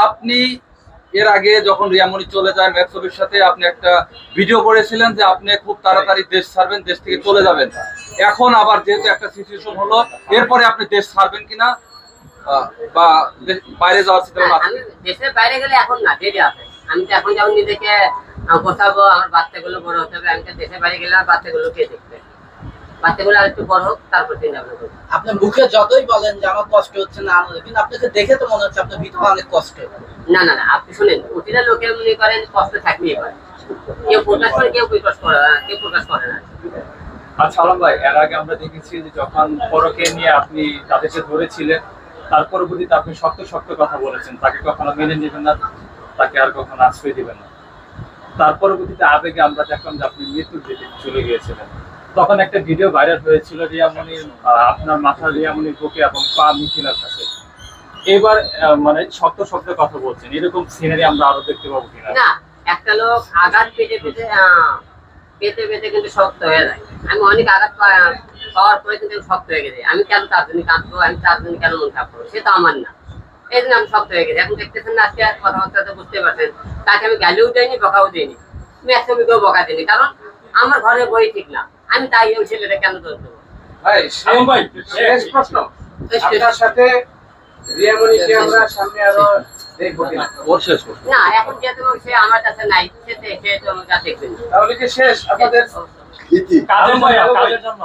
আপনি এর আগে যখন রিয়ামণি চলে যায় ম্যাক্সবের সাথে আপনি একটা ভিডিও করেছিলেন যে আপনি খুব তাড়াতাড়ি দেশ ছাড়বেন, দেশ থেকে চলে যাবেন। এখন আবার যেহেতু একটা সিচুয়েশন হলো, এরপরে আপনি দেশ ছাড়বেন কিনা বা বাইরে যাওয়ার চিন্তা ভাবনা আছে? আমি দেশের বাইরে গেলে এখন না, দেরি আছে। আমি তো এখন যেমন নিজেকে গোছাবো, আমার বাচ্চাগুলো বড় হতে হবে। আমি তো দেশের বাইরে গেলে আমার বাচ্চাগুলো কে দেখবে? বাচ্চাগুলো আর একটু বড় হোক, তারপর চিন্তা ভাবনা করবো। আপনি মুখে যতই বলেন যে আমার কষ্ট হচ্ছে না আনন্দ, কিন্তু আপনাকে দেখে তো মনে হচ্ছে আপনার ভিতরে অনেক কষ্ট। না না না, আপনি শুনেন, প্রতিটা লোকের মনে করেন কষ্ট থাকলেই পারে। কেউ প্রকাশ করে, কেউ প্রকাশ করে, কেউ প্রকাশ করে না। আচ্ছা আলম ভাই, এর আগে আমরা দেখেছি যে যখন পরকে নিয়ে আপনি তাদেরকে ধরেছিলেন, তার পরবর্তীতে আপনি শক্ত শক্ত কথা বলেছেন, তাকে কখনো মেনে নেবেন না, তাকে আর কখনো আশ্রয় দিবেন না। তার পরবর্তীতে আবেগে আমরা দেখলাম যে আপনি মৃত্যুর দিকে চলে গিয়েছিলেন। তখন একটা ভিডিও ভাইরাল হয়েছিল রিয়ামণির, আপনার মাথা রিয়ামণির বুকে এবং পা মিথিলার কাছে। এবার মানে শক্ত শক্ত কথা বলছেন, এরকম সিনারি আমরা আরো দেখতে পাবো কিনা? না, একটা লোক আঘাত পেতে পেতে পেতে পেতে কিন্তু শক্ত হয়ে যায়। আমি অনেক আঘাত পাওয়ার পরে কিন্তু আমি শক্ত হয়ে গেছে। আমি কেন তার জন্য কাঁদবো, আমি তার জন্য কেন মন খারাপ করবো? সে তো আমার না, এই জন্য আমি শক্ত হয়ে গেছি। এখন দেখতেছেন না, আজকে কথাবার্তা বুঝতে পারছেন, তাকে আমি গালিও দেয়নি, বকাও দিইনি, ম্যাক্সিমিকেও বকা দিইনি, কারণ আমার ঘরে বই ঠিক না। আমি তাই ওই ছেলেটা কেন দোষ দেবো? ভাই আলম ভাই, শেষ প্রশ্ন, আপনার সাথে রিয়ামণিকে আমরা সামনে আরো দেখবো কিনা? ওর শেষ প্রশ্ন। না, এখন যেহেতু সে আমার কাছে নাই, সে তো আমার কাছে দেখবেন না। তাহলে কি শেষ আপনাদের? আলম ভাই, কাজের জন্য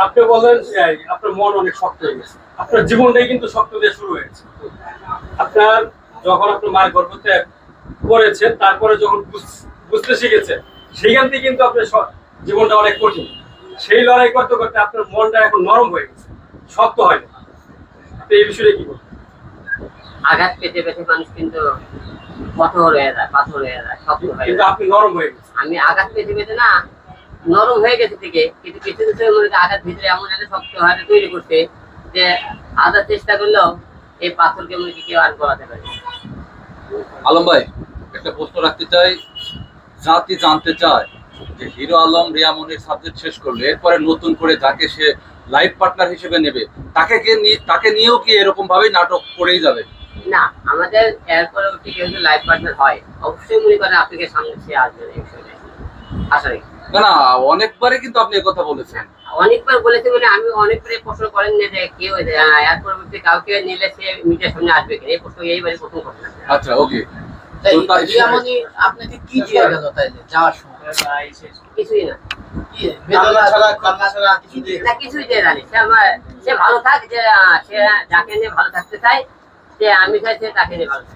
আপনি বলেন আপনার মন অনেক শক্ত হয়ে গেছে, আপনার জীবনটাই কিন্তু শক্ত দিয়ে শুরু হয়েছে। আপনার যখন আপনার মায়ের গর্ভত্যাগ করেছেন, তারপরে যখন বুঝতে শিখেছেন, সেখান থেকে কিন্তু আপনার জীবনটা অনেক কঠিন। সেই লড়াই করতে করতে আপনার মনটা এখন নরম হয়ে গেছে, শক্ত হয় না। আপনি এই বিষয়ে কি বলবেন? আঘাত পেতে পেতে মানুষ কিন্তু কঠোর হয়ে যায়, পাথর হয়ে যায়, শক্ত হয়ে কিন্তু যায়। আপনি নরম হয়ে গেছেন। আমি আঘাত পেতে পেতে না, নরম হয়ে গেছে থেকে, কিন্তু কিছু কিছু আঘাত ভিতরে এমন একটা শক্ত হাতে তৈরি করছে যে আঘাত চেষ্টা করলেও এই পাথরকে মনে কেউ আর গলাতে পারে। আলম ভাই, একটা প্রশ্ন রাখতে চাই। জাতি জানতে চায় যে হিরো আলম রিয়ামণির সাবজেক্ট শেষ করলে এরপরে নতুন করে যাকে সে লাইফ পার্টনার হিসেবে নেবে, তাকে নিয়েও কি এরকম ভাবেই নাটক করেই যাবে? না, আমাদের এর পরবর্তী কেউ যদি লাইফ পার্টনার হয়, অবশ্যই মনে করেন আপনাকে সামনে সে আসবে এই বিষয়টা। আশা রাখি। না না, অনেকবারই কিন্তু আপনি কথা বলেছেন। অনেকবার বলেছি, মানে আমি অনেকবারই প্রশ্ন করেন না যে কেউ এর পরবর্তী কাউকে নিলে সে মিডিয়ার সামনে আসবে কিনা, এই প্রশ্ন এইবারই প্রথম করছেন। আচ্ছা, ওকে। রিয়ামণি আপনাকে কি দিয়ে গেল তাইলে যাওয়ার সময়? কিছুই না, কি বেদনা ছাড়া, কান্না ছাড়া কিছু দিয়ে গেল? না কিছুই দিয়ে জানি। সে ভালো থাক, যে সে যাকে নিয়ে ভালো থাকতে চায়, যে আমি চাই সে তাকে নিয়ে ভালো থাকে।